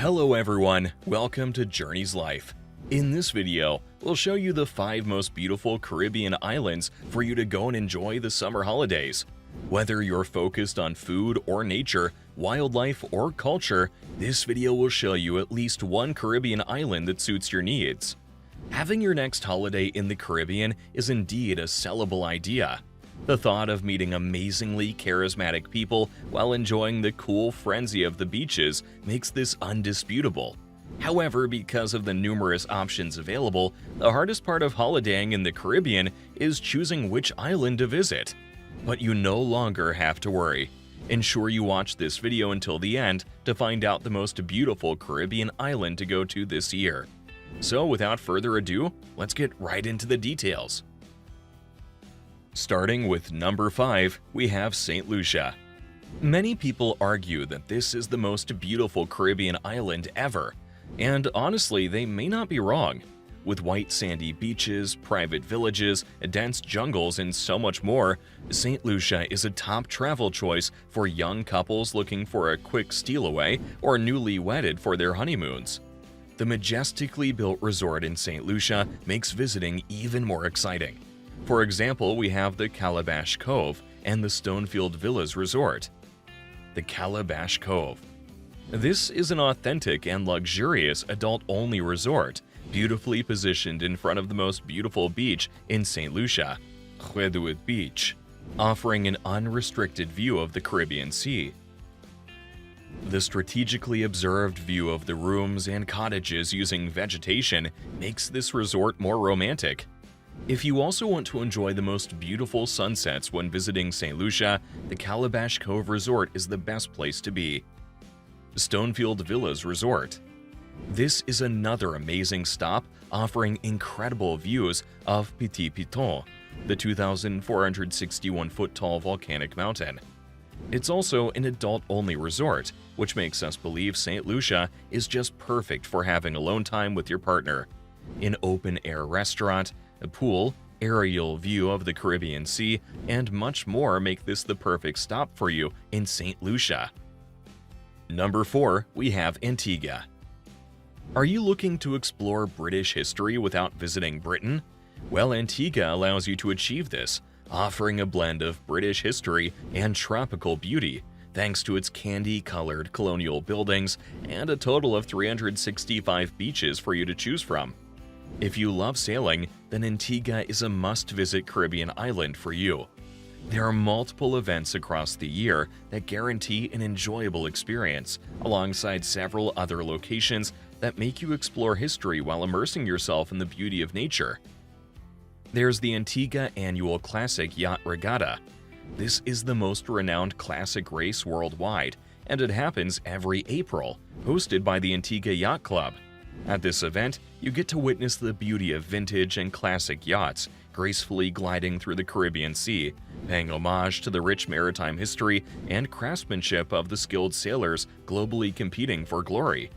Hello everyone, welcome to Journey's Life. In this video, we'll show you the 5 most beautiful Caribbean islands for you to go and enjoy the summer holidays. Whether you're focused on food or nature, wildlife or culture, this video will show you at least one Caribbean island that suits your needs. Having your next holiday in the Caribbean is indeed a sellable idea. The thought of meeting amazingly charismatic people while enjoying the cool frenzy of the beaches makes this undisputable. However, because of the numerous options available, the hardest part of holidaying in the Caribbean is choosing which island to visit. But you no longer have to worry. Ensure you watch this video until the end to find out the most beautiful Caribbean island to go to this year. So without further ado, let's get right into the details. Starting with number 5, we have St. Lucia. Many people argue that this is the most beautiful Caribbean island ever, and honestly, they may not be wrong. With white sandy beaches, private villages, dense jungles, and so much more, St. Lucia is a top travel choice for young couples looking for a quick steal away or newly wedded for their honeymoons. The majestically built resort in St. Lucia makes visiting even more exciting. For example, we have the Calabash Cove and the Stonefield Villas Resort. The Calabash Cove. This is an authentic and luxurious adult-only resort, beautifully positioned in front of the most beautiful beach in St. Lucia, Hueduit Beach, offering an unrestricted view of the Caribbean Sea. The strategically observed view of the rooms and cottages using vegetation makes this resort more romantic. If you also want to enjoy the most beautiful sunsets when visiting St. Lucia, the Calabash Cove Resort is the best place to be. Stonefield Villas Resort. This is another amazing stop offering incredible views of Petit Piton, the 2,461-foot tall volcanic mountain. It's also an adult-only resort, which makes us believe St. Lucia is just perfect for having alone time with your partner. An open-air restaurant, a pool, aerial view of the Caribbean Sea, and much more make this the perfect stop for you in St. Lucia. Number 4, we have Antigua. Are you looking to explore British history without visiting Britain? Well, Antigua allows you to achieve this, offering a blend of British history and tropical beauty, thanks to its candy-colored colonial buildings and a total of 365 beaches for you to choose from. If you love sailing, then Antigua is a must-visit Caribbean island for you. There are multiple events across the year that guarantee an enjoyable experience, alongside several other locations that make you explore history while immersing yourself in the beauty of nature. There's the Antigua Annual Classic Yacht Regatta. This is the most renowned classic race worldwide, and it happens every April, hosted by the Antigua Yacht Club. At this event, you get to witness the beauty of vintage and classic yachts gracefully gliding through the Caribbean Sea, paying homage to the rich maritime history and craftsmanship of the skilled sailors globally competing for glory.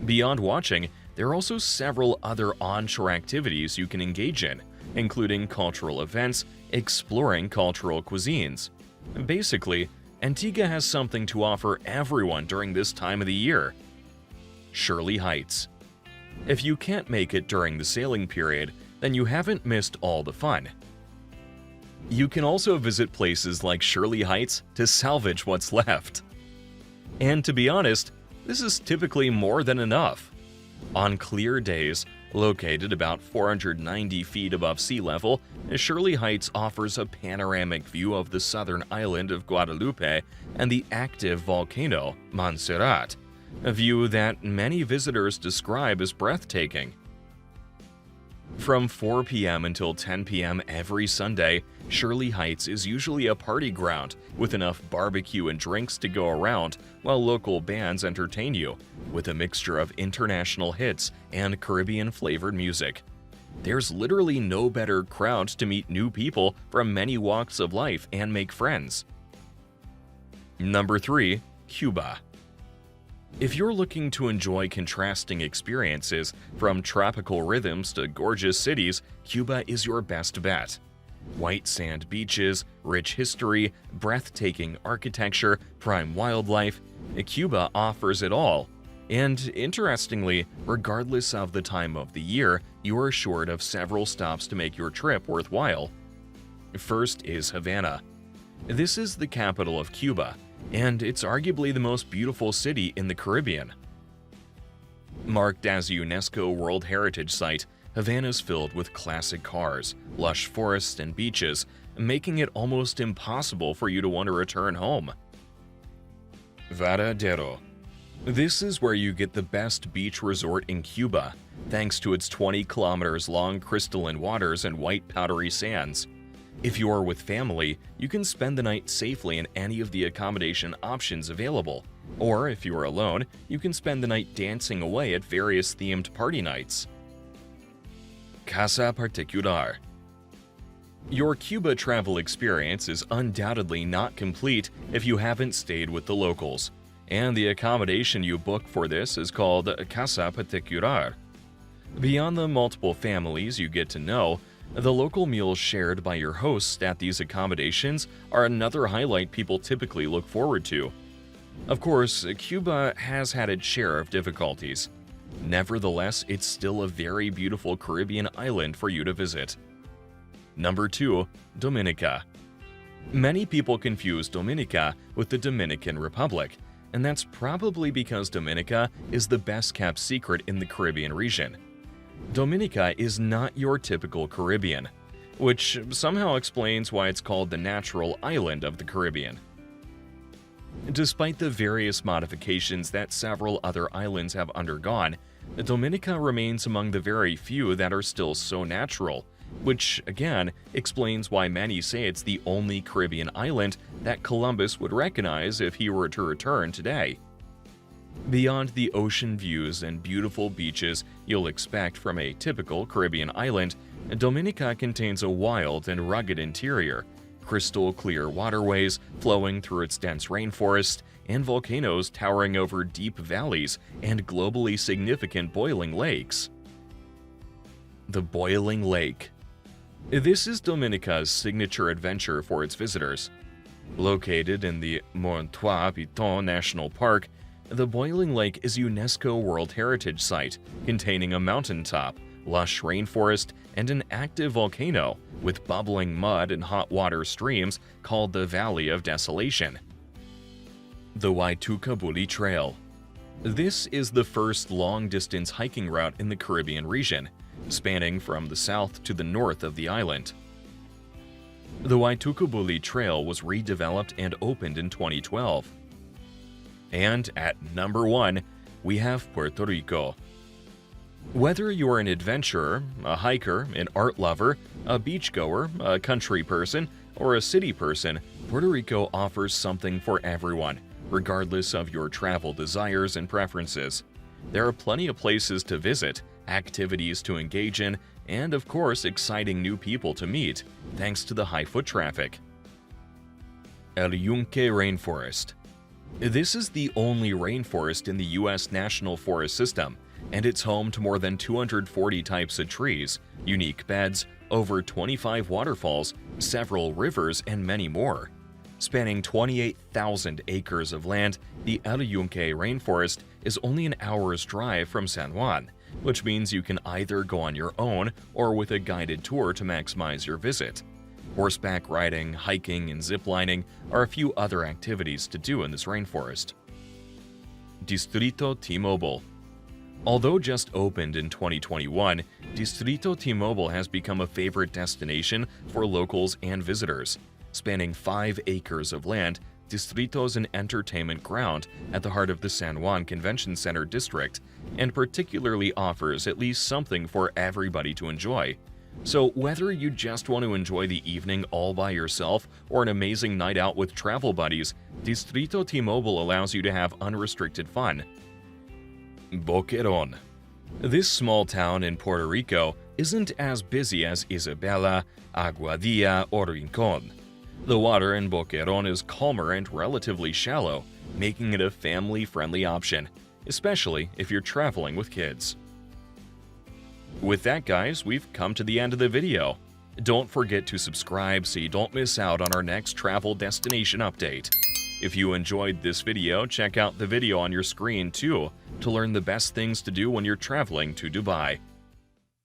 Beyond watching, there are also several other onshore activities you can engage in, including cultural events, exploring cultural cuisines. Basically, Antigua has something to offer everyone during this time of the year. Shirley Heights. If you can't make it during the sailing period, then you haven't missed all the fun. You can also visit places like Shirley Heights to salvage what's left. And to be honest, this is typically more than enough. On clear days, located about 490 feet above sea level, Shirley Heights offers a panoramic view of the southern island of Guadalupe and the active volcano, Montserrat, a view that many visitors describe as breathtaking. From 4 p.m. until 10 p.m. every Sunday, Shirley Heights is usually a party ground with enough barbecue and drinks to go around while local bands entertain you with a mixture of international hits and Caribbean-flavored music. There's literally no better crowd to meet new people from many walks of life and make friends. Number 3, Cuba. If you're looking to enjoy contrasting experiences, from tropical rhythms to gorgeous cities, Cuba is your best bet. White sand beaches, rich history, breathtaking architecture, prime wildlife, Cuba offers it all. And interestingly, regardless of the time of the year, you are assured of several stops to make your trip worthwhile. First is Havana. This is the capital of Cuba, and it's arguably the most beautiful city in the Caribbean. Marked as a UNESCO World Heritage Site, Havana's filled with classic cars, lush forests, and beaches, making it almost impossible for you to want to return home. Varadero. This is where you get the best beach resort in Cuba, thanks to its 20 kilometers long crystalline waters and white powdery sands. If you are with family, you can spend the night safely in any of the accommodation options available. Or if you are alone, you can spend the night dancing away at various themed party nights. Casa Particular. Your Cuba travel experience is undoubtedly not complete if you haven't stayed with the locals, and the accommodation you book for this is called Casa Particular. Beyond the multiple families you get to know, the local meals shared by your hosts at these accommodations are another highlight people typically look forward to. Of course, Cuba has had its share of difficulties. Nevertheless, it's still a very beautiful Caribbean island for you to visit. Number 2. Dominica. Many people confuse Dominica with the Dominican Republic, and that's probably because Dominica is the best-kept secret in the Caribbean region. Dominica is not your typical Caribbean, which somehow explains why it's called the natural island of the Caribbean. Despite the various modifications that several other islands have undergone, Dominica remains among the very few that are still so natural, which again explains why many say it's the only Caribbean island that Columbus would recognize if he were to return today. Beyond the ocean views and beautiful beaches you'll expect from a typical Caribbean island, Dominica contains a wild and rugged interior, crystal clear waterways flowing through its dense rainforest, and volcanoes towering over deep valleys and globally significant boiling lakes. The Boiling Lake. This is Dominica's signature adventure for its visitors. Located in the Mont-Trois-Pitons National Park, the Boiling Lake is a UNESCO World Heritage Site containing a mountaintop, lush rainforest, and an active volcano with bubbling mud and hot water streams called the Valley of Desolation. The Waitukabuli Trail. This is the first long-distance hiking route in the Caribbean region, spanning from the south to the north of the island. The Waitukabuli Trail was redeveloped and opened in 2012. And at number 1, we have Puerto Rico. Whether you're an adventurer, a hiker, an art lover, a beachgoer, a country person, or a city person, Puerto Rico offers something for everyone, regardless of your travel desires and preferences. There are plenty of places to visit, activities to engage in, and of course exciting new people to meet, thanks to the high foot traffic. El Yunque Rainforest. This is the only rainforest in the U.S. National Forest System, and it's home to more than 240 types of trees, unique beds, over 25 waterfalls, several rivers, and many more. Spanning 28,000 acres of land, the El Yunque Rainforest is only an hour's drive from San Juan, which means you can either go on your own or with a guided tour to maximize your visit. Horseback riding, hiking, and ziplining are a few other activities to do in this rainforest. Distrito T-Mobile. Although just opened in 2021, Distrito T-Mobile has become a favorite destination for locals and visitors. Spanning 5 acres of land, Distrito is an entertainment ground at the heart of the San Juan Convention Center district, and particularly offers at least something for everybody to enjoy. So whether you just want to enjoy the evening all by yourself or an amazing night out with travel buddies, Distrito T-Mobile allows you to have unrestricted fun. Boquerón. This small town in Puerto Rico isn't as busy as Isabela, Aguadilla, or Rincón. The water in Boquerón is calmer and relatively shallow, making it a family-friendly option, especially if you're traveling with kids. With that, guys, we've come to the end of the video. Don't forget to subscribe so you don't miss out on our next travel destination update. If you enjoyed this video, check out the video on your screen too, to learn the best things to do when you're traveling to Dubai.